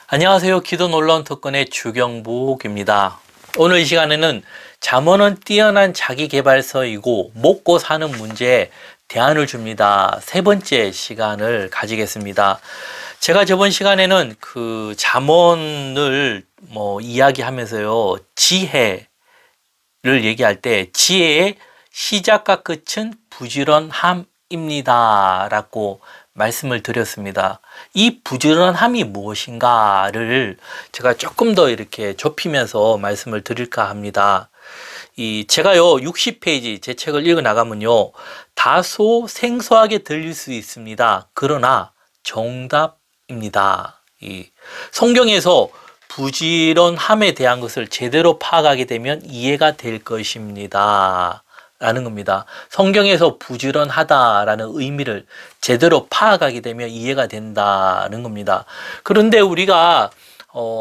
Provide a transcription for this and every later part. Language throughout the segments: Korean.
안녕하세요. 기도 놀라운 특권의 주경복입니다. 오늘 이 시간에는 잠언은 뛰어난 자기계발서이고 먹고 사는 문제에 대안을 줍니다. 세 번째 시간을 가지겠습니다. 제가 저번 시간에는 그 잠언을 이야기하면서요. 지혜를 얘기할 때 지혜의 시작과 끝은 부지런함입니다. 라고 말씀을 드렸습니다. 이 부지런함이 무엇인가를 제가 조금 더 이렇게 좁히면서 말씀을 드릴까 합니다. 제가요, 60페이지 제 책을 읽어 나가면요, 다소 생소하게 들릴 수 있습니다. 그러나 정답입니다. 성경에서 부지런함에 대한 것을 제대로 파악하게 되면 이해가 될 것입니다. 라는 겁니다. 성경에서 부지런하다라는 의미를 제대로 파악하게 되면 이해가 된다는 겁니다. 그런데 우리가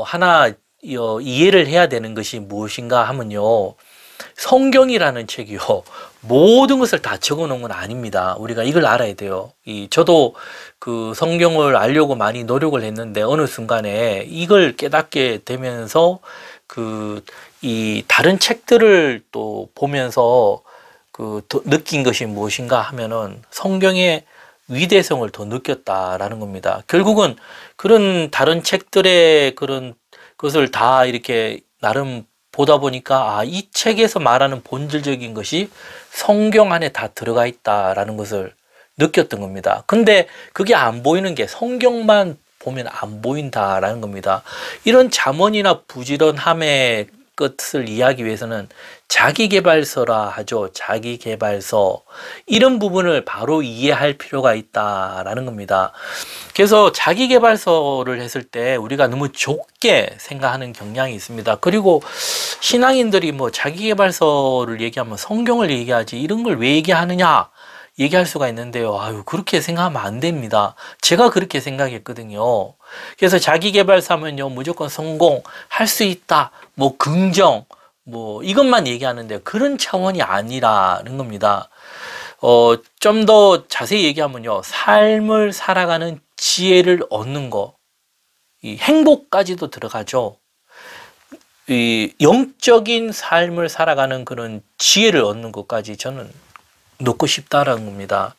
하나 이해를 해야 되는 것이 무엇인가 하면요. 성경이라는 책이요. 모든 것을 다 적어 놓은 건 아닙니다. 우리가 이걸 알아야 돼요. 저도 그 성경을 알려고 많이 노력을 했는데 어느 순간에 이걸 깨닫게 되면서 다른 책들을 또 보면서 느낀 것이 무엇인가 하면은 성경의 위대성을 더 느꼈다라는 겁니다. 결국은 그런 다른 책들의 그런 것을 다 이렇게 나름 보다 보니까 이 책에서 말하는 본질적인 것이 성경 안에 다 들어가 있다라는 것을 느꼈던 겁니다. 근데 그게 안 보이는 게 성경만 보면 안 보인다라는 겁니다. 이런 잠언이나 부지런함의 것을 이해하기 위해서는 자기계발서라 하죠. 자기계발서. 이런 부분을 바로 이해할 필요가 있다라는 겁니다. 그래서 자기계발서를 했을 때 우리가 너무 좁게 생각하는 경향이 있습니다. 그리고 신앙인들이 자기계발서를 얘기하면 성경을 얘기하지 이런 걸 왜 얘기하느냐 얘기할 수가 있는데요. 그렇게 생각하면 안 됩니다. 제가 그렇게 생각했거든요. 그래서 자기계발서 하면요, 무조건 성공할 수 있다, 긍정, 이것만 얘기하는데 그런 차원이 아니라는 겁니다. 좀 더 자세히 얘기하면요, 삶을 살아가는 지혜를 얻는 거, 이 행복까지도 들어가죠. 이 영적인 삶을 살아가는 그런 지혜를 얻는 것까지 저는 넣고 싶다라는 겁니다.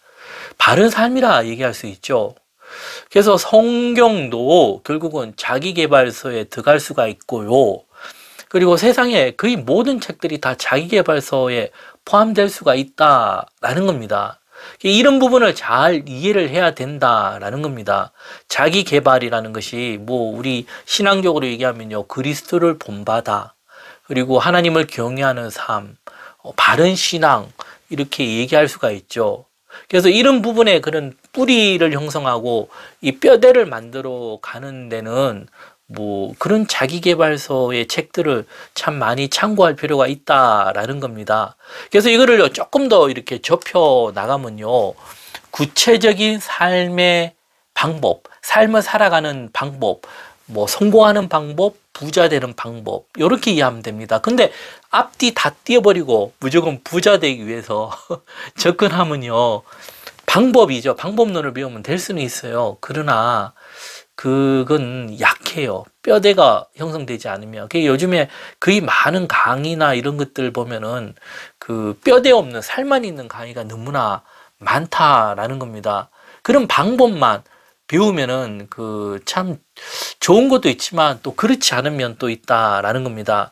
바른 삶이라 얘기할 수 있죠. 그래서 성경도 결국은 자기계발서에 들어갈 수가 있고요. 그리고 세상에 거의 모든 책들이 다 자기계발서에 포함될 수가 있다라는 겁니다. 이런 부분을 잘 이해를 해야 된다라는 겁니다. 자기계발이라는 것이 우리 신앙적으로 얘기하면요, 그리스도를 본받아, 그리고 하나님을 경외하는 삶, 바른 신앙, 이렇게 얘기할 수가 있죠. 그래서 이런 부분에 그런 뿌리를 형성하고 이 뼈대를 만들어 가는 데는 그런 자기계발서의 책들을 참 많이 참고할 필요가 있다라는 겁니다. 그래서 이거를 조금 더 이렇게 좁혀 나가면요, 구체적인 삶의 방법, 삶을 살아가는 방법, 성공하는 방법, 부자 되는 방법, 이렇게 이해하면 됩니다. 근데 앞뒤 다 띄어버리고 무조건 부자 되기 위해서 접근하면요, 방법이죠. 방법론을 배우면 될 수는 있어요. 그러나 그건 약해요. 뼈대가 형성되지 않으면. 요즘에 거의 많은 강의나 이런 것들 보면은 그 뼈대 없는 살만 있는 강의가 너무나 많다라는 겁니다. 그런 방법만 배우면은 참 좋은 것도 있지만 또 그렇지 않으면 또 있다라는 겁니다.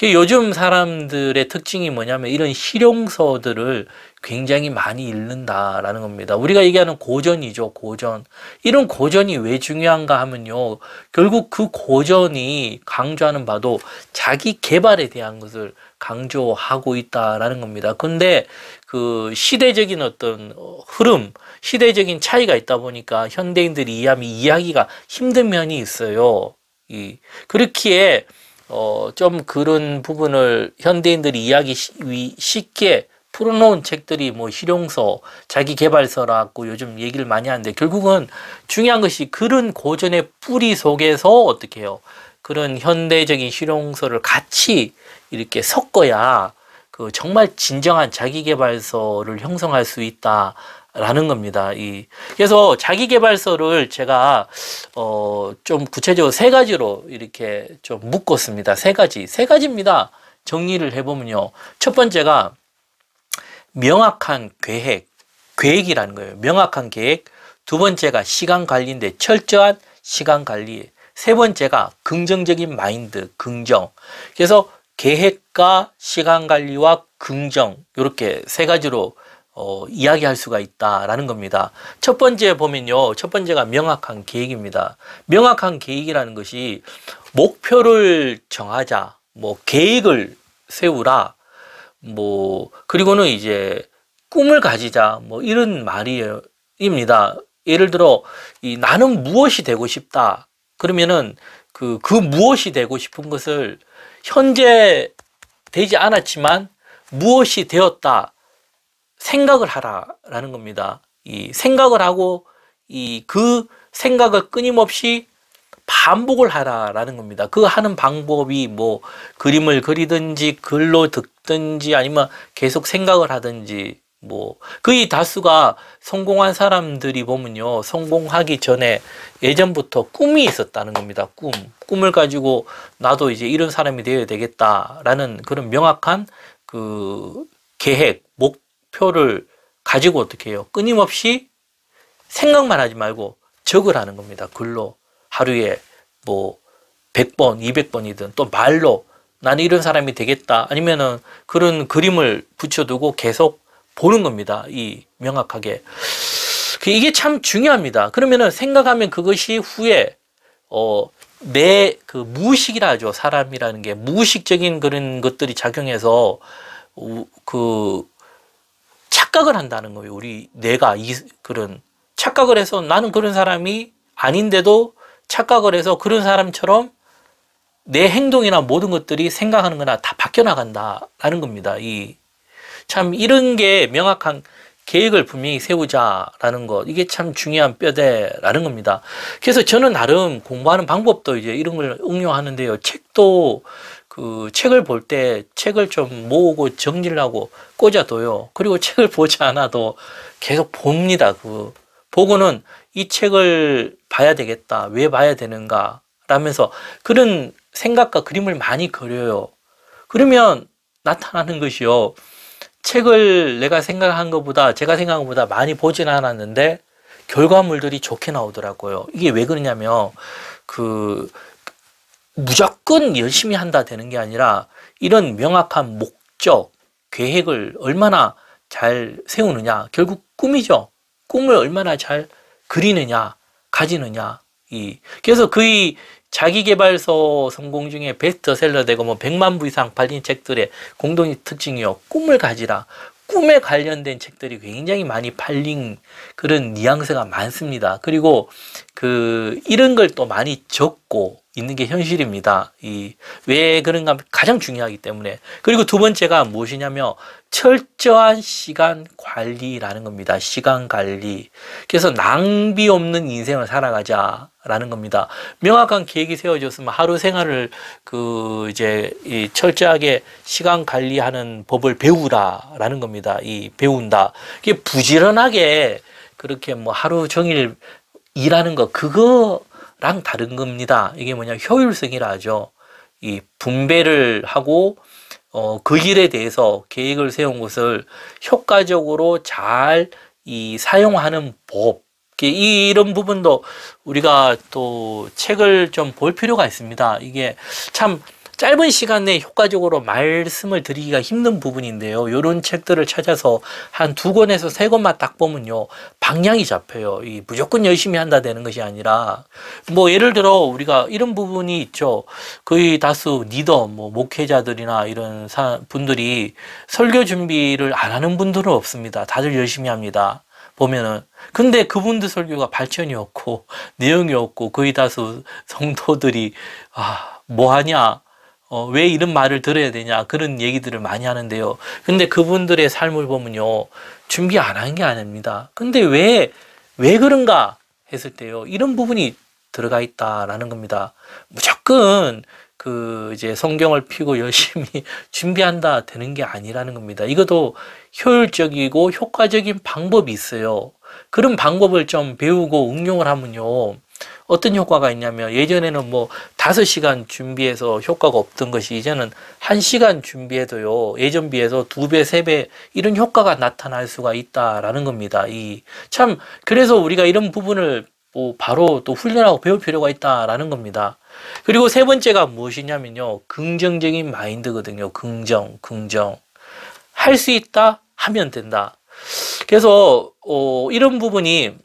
요즘 사람들의 특징이 뭐냐면 이런 실용서들을 굉장히 많이 읽는다라는 겁니다. 우리가 얘기하는 고전이죠, 고전. 이런 고전이 왜 중요한가 하면요, 결국 그 고전이 강조하는 바도 자기 개발에 대한 것을 강조하고 있다라는 겁니다. 근데 그 시대적인 어떤 흐름, 시대적인 차이가 있다 보니까 현대인들이 이해하면 이해하기가 힘든 면이 있어요. 그렇기에 좀 그런 부분을 현대인들이 이해하기 쉽게 풀어놓은 책들이 실용서, 자기계발서라고 요즘 얘기를 많이 하는데, 결국은 중요한 것이 그런 고전의 뿌리 속에서 어떻게 해요? 그런 현대적인 실용서를 같이 이렇게 섞어야 정말 진정한 자기계발서를 형성할 수 있다 라는 겁니다. 그래서 자기계발서를 제가 좀 구체적으로 세 가지로 이렇게 좀 묶었습니다. 세 가지입니다. 정리를 해보면요. 첫 번째가 명확한 계획이라는 거예요. 명확한 계획. 두 번째가 시간 관리인데 철저한 시간 관리. 세 번째가 긍정적인 마인드, 긍정. 그래서 계획과 시간 관리와 긍정, 이렇게 세 가지로 이야기할 수가 있다라는 겁니다. 첫 번째 보면요. 첫 번째가 명확한 계획입니다. 명확한 계획이라는 것이 목표를 정하자, 뭐 계획을 세우라, 뭐 그리고는 이제 꿈을 가지자, 뭐 이런 말입니다. 예를 들어 나는 무엇이 되고 싶다. 그러면은 그 무엇이 되고 싶은 것을 현재 되지 않았지만 무엇이 되었다. 생각을 하라라는 겁니다. 이 생각을 하고 그 생각을 끊임없이 반복을 하라라는 겁니다. 그 하는 방법이 뭐 그림을 그리든지 글로 듣든지 아니면 계속 생각을 하든지 뭐 거의 다수가 성공한 사람들이 보면요. 성공하기 전에 예전부터 꿈이 있었다는 겁니다. 꿈을 가지고 나도 이제 이런 사람이 되어야 되겠다라는 그런 명확한 그 계획, 목표를 가지고 어떻게 해요? 끊임없이 생각만 하지 말고 적으라는 겁니다. 글로 하루에 뭐 100번, 200번이든 또 말로 나는 이런 사람이 되겠다. 아니면은 그런 그림을 붙여두고 계속 보는 겁니다. 명확하게. 이게 참 중요합니다. 그러면은 생각하면 그것이 후에 내 그 무의식이라 하죠. 사람이라는 게 무의식적인 그런 것들이 작용해서 그 착각을 한다는 거예요. 내가 그런 착각을 해서 나는 그런 사람이 아닌데도 착각을 해서 그런 사람처럼 내 행동이나 모든 것들이 생각하는 거나 다 바뀌어 나간다라는 겁니다. 참 이런 게 명확한 계획을 분명히 세우자라는 것, 이게 참 중요한 뼈대라는 겁니다. 그래서 저는 나름 공부하는 방법도 이제 이런 걸 응용하는데요. 책을 볼 때 책을 좀 모으고 정리를 하고 꽂아둬요. 그리고 책을 보지 않아도 계속 봅니다. 보고는 이 책을 봐야 되겠다. 왜 봐야 되는가? 라면서 그런 생각과 그림을 많이 그려요. 그러면 나타나는 것이요. 책을 제가 생각한 것보다 많이 보진 않았는데 결과물들이 좋게 나오더라고요. 이게 왜 그러냐면 무조건 열심히 한다 되는 게 아니라 이런 명확한 목적, 계획을 얼마나 잘 세우느냐. 결국 꿈이죠. 꿈을 얼마나 잘 그리느냐, 가지느냐. 그래서 거의 자기계발서 성공 중에 베스트셀러 되고 뭐 100만 부 이상 팔린 책들의 공동 특징이요. 꿈을 가지라. 꿈에 관련된 책들이 굉장히 많이 팔린 그런 뉘앙스가 많습니다. 그리고 이런 걸 또 많이 적고 있는 게 현실입니다. 왜 그런가 하면 가장 중요하기 때문에. 그리고 두 번째가 무엇이냐면 철저한 시간 관리라는 겁니다. 시간 관리. 그래서 낭비 없는 인생을 살아가자라는 겁니다. 명확한 계획이 세워졌으면 하루 생활을 철저하게 시간 관리하는 법을 배우라라는 겁니다. 배운다. 이게 부지런하게 그렇게 뭐 하루 종일 일하는 거 그거랑 다른 겁니다. 이게 뭐냐 효율성이라 하죠. 분배를 하고 그 일에 대해서 계획을 세운 것을 효과적으로 잘 사용하는 법. 이런 부분도 우리가 또 책을 좀 볼 필요가 있습니다. 이게 참 짧은 시간 내에 효과적으로 말씀을 드리기가 힘든 부분인데요. 이런 책들을 찾아서 한 2권에서 3권만 딱 보면요. 방향이 잡혀요. 무조건 열심히 한다 되는 것이 아니라 뭐 예를 들어 우리가 이런 부분이 있죠. 거의 다수 리더, 목회자들이나 이런 분들이 설교 준비를 안 하는 분들은 없습니다. 다들 열심히 합니다. 보면은. 근데 그분들 설교가 발전이 없고 내용이 없고 거의 다수 성도들이 뭐 하냐? 왜 이런 말을 들어야 되냐 그런 얘기들을 많이 하는데요. 근데 그분들의 삶을 보면요. 준비 안 한 게 아닙니다. 근데 왜 그런가 했을 때요. 이런 부분이 들어가 있다라는 겁니다. 무조건 이제 성경을 펴고 열심히 준비한다 되는 게 아니라는 겁니다. 이것도 효율적이고 효과적인 방법이 있어요. 그런 방법을 좀 배우고 응용을 하면요. 어떤 효과가 있냐면 예전에는 뭐 5시간 준비해서 효과가 없던 것이 이제는 1시간 준비해도요. 예전 비해서 2배, 3배 이런 효과가 나타날 수가 있다라는 겁니다. 그래서 우리가 이런 부분을 뭐 바로 또 훈련하고 배울 필요가 있다라는 겁니다. 그리고 세 번째가 무엇이냐면요. 긍정적인 마인드거든요. 긍정. 할 수 있다 하면 된다. 그래서 이런 부분이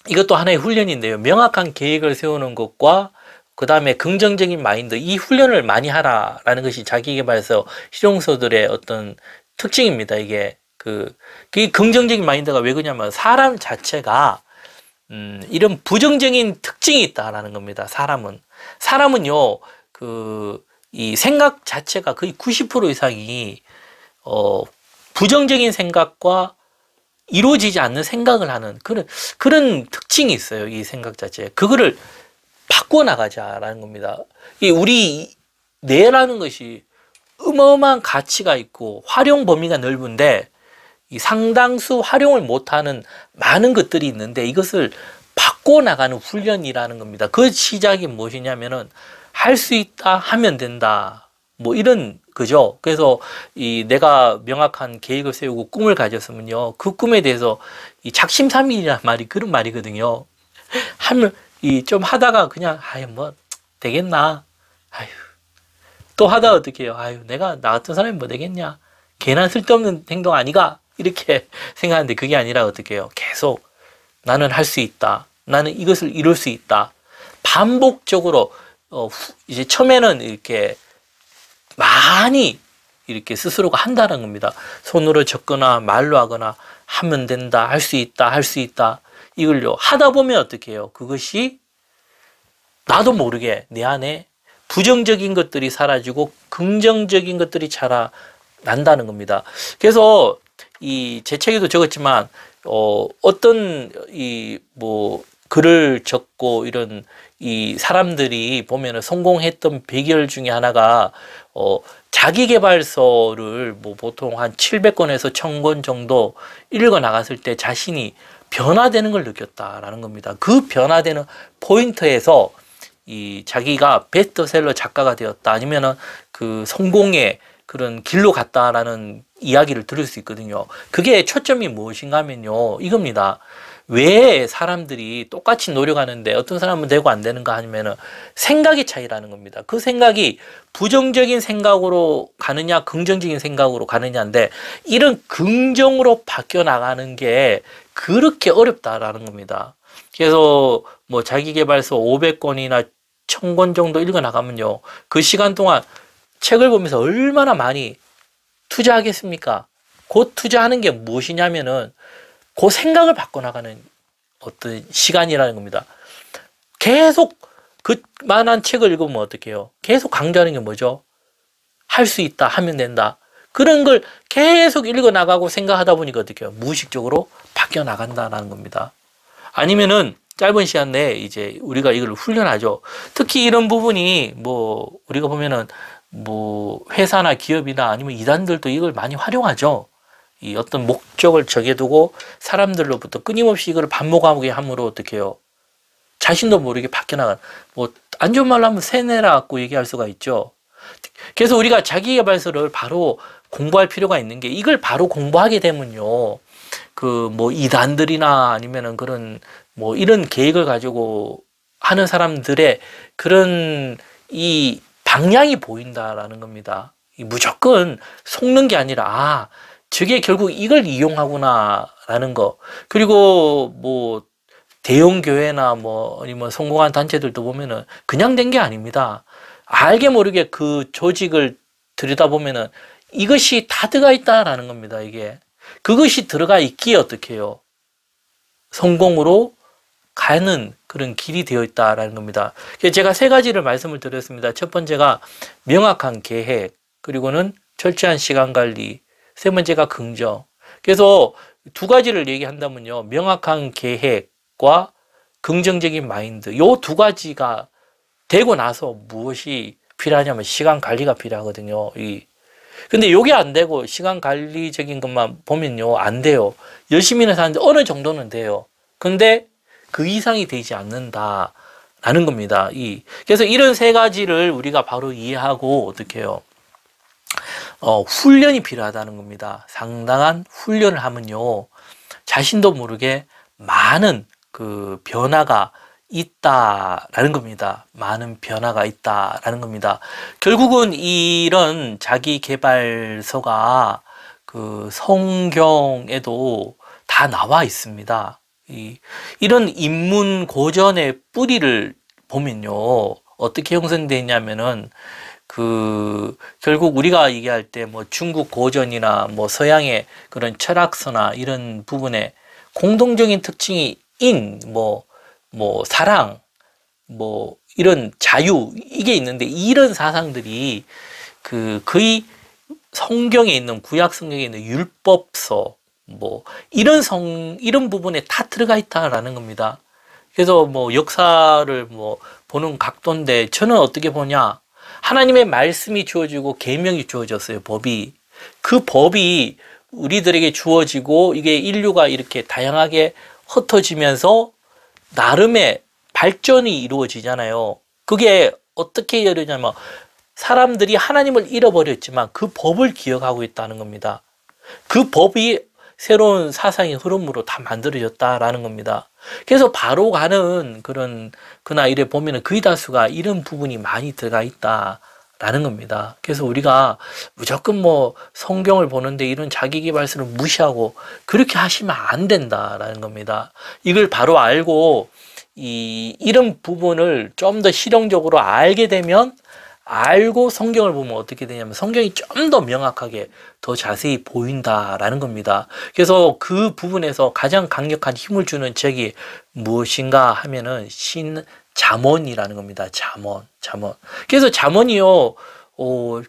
이것도 하나의 훈련인데요. 명확한 계획을 세우는 것과 그 다음에 긍정적인 마인드, 이 훈련을 많이 하라라는 것이 자기계발서 실용서들의 어떤 특징입니다. 이게 그 긍정적인 마인드가 왜 그러냐면 사람 자체가 이런 부정적인 특징이 있다라는 겁니다. 사람은요 이 생각 자체가 거의 90% 이상이 부정적인 생각과 이루어지지 않는 생각을 하는 그런 특징이 있어요. 이 생각 자체에. 그거를 바꿔나가자라는 겁니다. 우리 뇌라는 것이 어마어마한 가치가 있고 활용 범위가 넓은데 이 상당수 활용을 못하는 많은 것들이 있는데 이것을 바꿔나가는 훈련이라는 겁니다. 그 시작이 무엇이냐면은 할 수 있다 하면 된다. 뭐 이런 그죠? 그래서 내가 명확한 계획을 세우고 꿈을 가졌으면요. 그 꿈에 대해서 이 작심삼일이라는 말이 그런 말이거든요. 좀 하다가 그냥 뭐 되겠나? 또 하다가 어떻게 해요? 내가 나 같은 사람이 뭐 되겠냐? 괜한 쓸데없는 행동 아니가? 이렇게 생각하는데 그게 아니라 어떻게 해요? 계속 나는 할 수 있다. 나는 이것을 이룰 수 있다. 반복적으로 이제 처음에는 이렇게 많이 이렇게 스스로가 한다는 겁니다. 손으로 적거나 말로 하거나 하면 된다, 할 수 있다. 이걸요. 하다 보면 어떻게 해요? 그것이 나도 모르게 내 안에 부정적인 것들이 사라지고 긍정적인 것들이 자라난다는 겁니다. 그래서 제 책에도 적었지만 어떤 글을 적고 이런 사람들이 보면은 성공했던 비결 중에 하나가 자기계발서를 뭐 보통 한 700권에서 1000권 정도 읽어 나갔을 때 자신이 변화되는 걸 느꼈다라는 겁니다. 그 변화되는 포인트에서 자기가 베스트셀러 작가가 되었다 아니면은 그 성공의 그런 길로 갔다라는 이야기를 들을 수 있거든요. 그게 초점이 무엇인가 하면요. 이겁니다. 왜 사람들이 똑같이 노력하는데 어떤 사람은 되고 안 되는가 하면은 생각의 차이라는 겁니다. 그 생각이 부정적인 생각으로 가느냐 긍정적인 생각으로 가느냐인데 이런 긍정으로 바뀌어 나가는 게 그렇게 어렵다라는 겁니다. 그래서 뭐 자기계발서 500권이나 1000권 정도 읽어 나가면요. 그 시간 동안 책을 보면서 얼마나 많이 투자하겠습니까? 그 투자하는 게 무엇이냐면은 그 생각을 바꿔나가는 어떤 시간이라는 겁니다. 계속 그만한 책을 읽으면 어떻게 해요? 계속 강조하는 게 뭐죠? 할 수 있다, 하면 된다. 그런 걸 계속 읽어나가고 생각하다 보니까 어떻게 해요? 무의식적으로 바뀌어 나간다는 겁니다. 아니면은 짧은 시간 내에 이제 우리가 이걸 훈련하죠. 특히 이런 부분이 뭐 우리가 보면은 뭐 회사나 기업이나 아니면 이단들도 이걸 많이 활용하죠. 이 어떤 목적을 정해두고 사람들로부터 끊임없이 이걸 반복하게 함으로 어떻게 해요? 자신도 모르게 바뀌어나가는, 뭐, 안 좋은 말로 하면 세뇌라 갖고 얘기할 수가 있죠. 그래서 우리가 자기계발서를 바로 공부할 필요가 있는 게 이걸 바로 공부하게 되면요. 뭐 이단들이나 아니면은 그런 뭐 이런 계획을 가지고 하는 사람들의 그런 이 방향이 보인다라는 겁니다. 무조건 속는 게 아니라, 저게 결국 이걸 이용하구나라는 거. 그리고 뭐 대형 교회나 뭐 아니면 성공한 단체들도 보면은 그냥 된 게 아닙니다. 알게 모르게 그 조직을 들여다보면은 이것이 다 들어가 있다라는 겁니다. 이게 그것이 들어가 있기에 어떻게 해요? 성공으로 가는 그런 길이 되어 있다라는 겁니다. 그래서 제가 3가지를 말씀을 드렸습니다. 첫 번째가 명확한 계획, 그리고는 철저한 시간 관리, 3번째가 긍정. 그래서 2가지를 얘기한다면요. 명확한 계획과 긍정적인 마인드. 요 2가지가 되고 나서 무엇이 필요하냐면 시간 관리가 필요하거든요. 근데 요게 안 되고 시간 관리적인 것만 보면요, 안 돼요. 열심히는 사는데 어느 정도는 돼요. 근데 그 이상이 되지 않는다라는 겁니다. 그래서 이런 세 가지를 우리가 바로 이해하고 어떻게 해요? 훈련이 필요하다는 겁니다. 상당한 훈련을 하면요, 자신도 모르게 많은 그 변화가 있다라는 겁니다. 많은 변화가 있다라는 겁니다. 결국은 이런 자기 개발서가 그 성경에도 다 나와 있습니다. 이런 인문 고전의 뿌리를 보면요, 어떻게 형성되냐면은 결국 우리가 얘기할 때 뭐 중국 고전이나 뭐 서양의 그런 철학서나 이런 부분에 공동적인 특징이 사랑, 뭐 이런 자유, 이게 있는데, 이런 사상들이 거의 성경에 있는, 구약 성경에 있는 율법서, 이런 부분에 다 들어가 있다라는 겁니다. 그래서 역사를 보는 각도인데, 저는 어떻게 보냐, 하나님의 말씀이 주어지고 계명이 주어졌어요. 그 법이 우리들에게 주어지고, 이게 인류가 이렇게 다양하게 흩어지면서 나름의 발전이 이루어지잖아요. 그게 어떻게 이루어지냐면, 사람들이 하나님을 잃어버렸지만 그 법을 기억하고 있다는 겁니다. 그 법이 새로운 사상의 흐름으로 다 만들어졌다라는 겁니다. 그래서 바로 가는 그나 이래 보면은 거의 다수가 이런 부분이 많이 들어가 있다라는 겁니다. 그래서 우리가 무조건 성경을 보는데 이런 자기계발서를 무시하고 그렇게 하시면 안 된다라는 겁니다. 이걸 바로 알고 이런 부분을 좀 더 실용적으로 알게 되면, 알고 성경을 보면 어떻게 되냐면 성경이 좀 더 명확하게 더 자세히 보인다라는 겁니다. 그래서 그 부분에서 가장 강력한 힘을 주는 책이 무엇인가 하면은 잠언이라는 겁니다. 잠언. 그래서 잠언이요,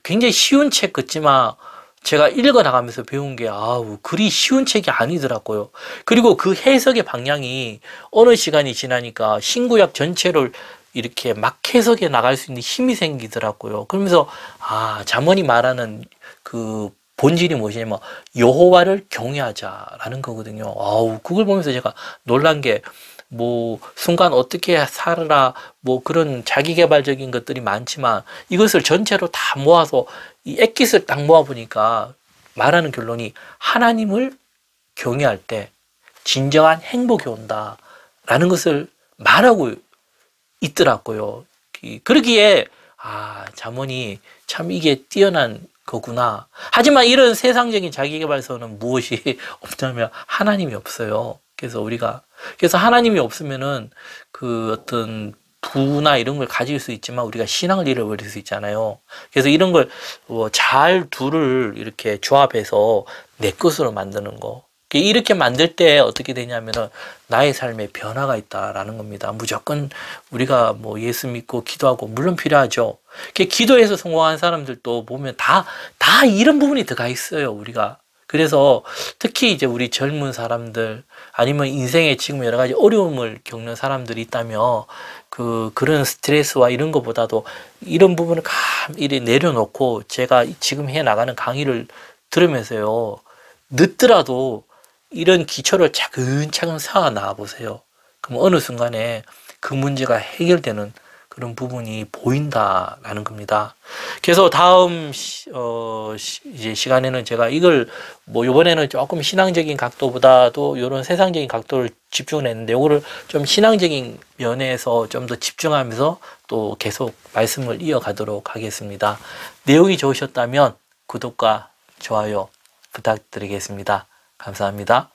굉장히 쉬운 책 같지만 제가 읽어 나가면서 배운 게, 그리 쉬운 책이 아니더라고요. 그리고 그 해석의 방향이 어느 시간이 지나니까 신구약 전체를 이렇게 막 해석해 나갈 수 있는 힘이 생기더라고요. 그러면서 잠언이 말하는 그 본질이 무엇이냐면 여호와를 경외하자라는 거거든요. 그걸 보면서 제가 놀란 게, 순간 어떻게 살아라, 그런 자기계발적인 것들이 많지만 이것을 전체로 다 모아서 이 액깃을 딱 모아보니까 말하는 결론이, 하나님을 경외할 때 진정한 행복이 온다라는 것을 말하고 있더라고요. 그러기에 잠언이 참 이게 뛰어난 거구나. 하지만 이런 세상적인 자기계발서는 무엇이 없냐면 하나님이 없어요. 그래서 하나님이 없으면은 그 어떤 부나 이런 걸 가질 수 있지만 우리가 신앙을 잃어버릴 수 있잖아요. 그래서 이런 걸 잘 둘을 이렇게 조합해서 내 것으로 만드는 거. 이렇게 만들 때 어떻게 되냐면은 나의 삶에 변화가 있다라는 겁니다. 무조건 우리가 예수 믿고 기도하고 물론 필요하죠. 기도해서 성공한 사람들도 보면 다 이런 부분이 들어가 있어요, 우리가. 그래서 특히 이제 우리 젊은 사람들, 아니면 인생에 지금 여러 가지 어려움을 겪는 사람들이 있다면 그런 스트레스와 이런 것보다도 이런 부분을 이렇게 내려놓고 제가 지금 해 나가는 강의를 들으면서요, 늦더라도 이런 기초를 차근차근 쌓아 나가 보세요. 그럼 어느 순간에 그 문제가 해결되는 그런 부분이 보인다라는 겁니다. 그래서 다음 이제 시간에는 제가 이걸 이번에는 조금 신앙적인 각도보다도 이런 세상적인 각도를 집중을 했는데, 이거를 좀 신앙적인 면에서 좀 더 집중하면서 또 계속 말씀을 이어가도록 하겠습니다. 내용이 좋으셨다면 구독과 좋아요 부탁드리겠습니다. 감사합니다.